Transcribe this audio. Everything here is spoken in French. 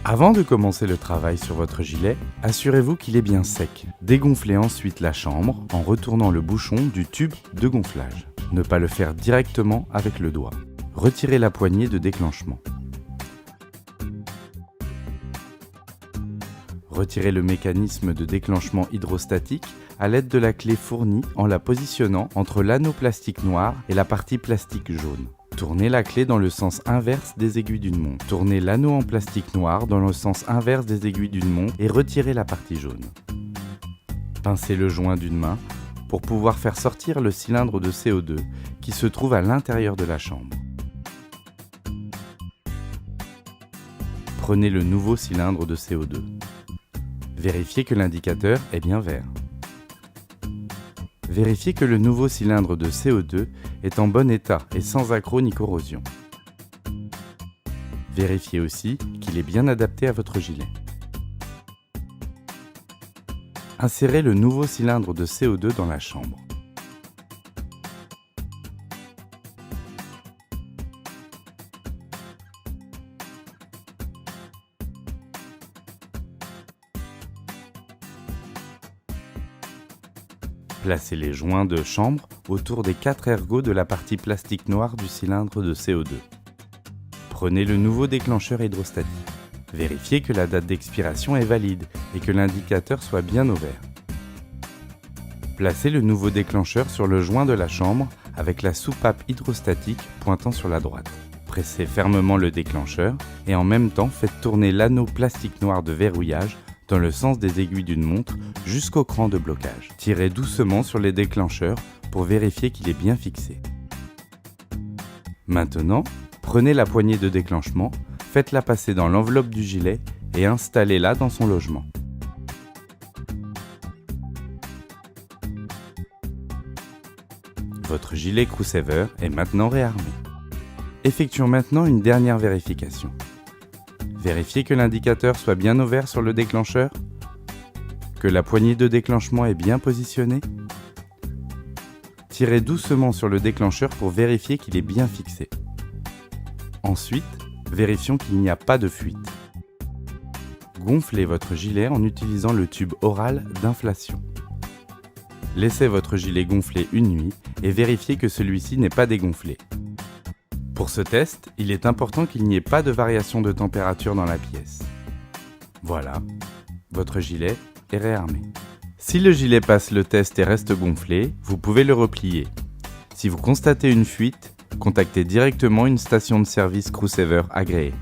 Avant de commencer le travail sur votre gilet, assurez-vous qu'il est bien sec. Dégonflez ensuite la chambre en retournant le bouchon du tube de gonflage. Ne pas le faire directement avec le doigt. Retirez la poignée de déclenchement. Retirez le mécanisme de déclenchement hydrostatique à l'aide de la clé fournie en la positionnant entre l'anneau plastique noir et la partie plastique jaune. Tournez la clé dans le sens inverse des aiguilles d'une montre. Tournez l'anneau en plastique noir dans le sens inverse des aiguilles d'une montre et retirez la partie jaune. Pincez le joint d'une main pour pouvoir faire sortir le cylindre de CO2 qui se trouve à l'intérieur de la chambre. Prenez le nouveau cylindre de CO2. Vérifiez que l'indicateur est bien vert. Vérifiez que le nouveau cylindre de CO2 est en bon état et sans accroc ni corrosion. Vérifiez aussi qu'il est bien adapté à votre gilet. Insérez le nouveau cylindre de CO2 dans la chambre. Placez les joints de chambre autour des 4 ergots de la partie plastique noire du cylindre de CO2. Prenez le nouveau déclencheur hydrostatique. Vérifiez que la date d'expiration est valide et que l'indicateur soit bien au vert. Placez le nouveau déclencheur sur le joint de la chambre avec la soupape hydrostatique pointant sur la droite. Pressez fermement le déclencheur et en même temps faites tourner l'anneau plastique noir de verrouillage dans le sens des aiguilles d'une montre jusqu'au cran de blocage. Tirez doucement sur les déclencheurs pour vérifier qu'il est bien fixé. Maintenant, prenez la poignée de déclenchement, faites-la passer dans l'enveloppe du gilet et installez-la dans son logement. Votre gilet Crew-Saver est maintenant réarmé. Effectuons maintenant une dernière vérification. Vérifiez que l'indicateur soit bien au vert sur le déclencheur, que la poignée de déclenchement est bien positionnée. Tirez doucement sur le déclencheur pour vérifier qu'il est bien fixé. Ensuite, vérifions qu'il n'y a pas de fuite. Gonflez votre gilet en utilisant le tube oral d'inflation. Laissez votre gilet gonfler une nuit et vérifiez que celui-ci n'est pas dégonflé. Pour ce test, il est important qu'il n'y ait pas de variation de température dans la pièce. Voilà, votre gilet est réarmé. Si le gilet passe le test et reste gonflé, vous pouvez le replier. Si vous constatez une fuite, contactez directement une station de service Crew-Saver agréée.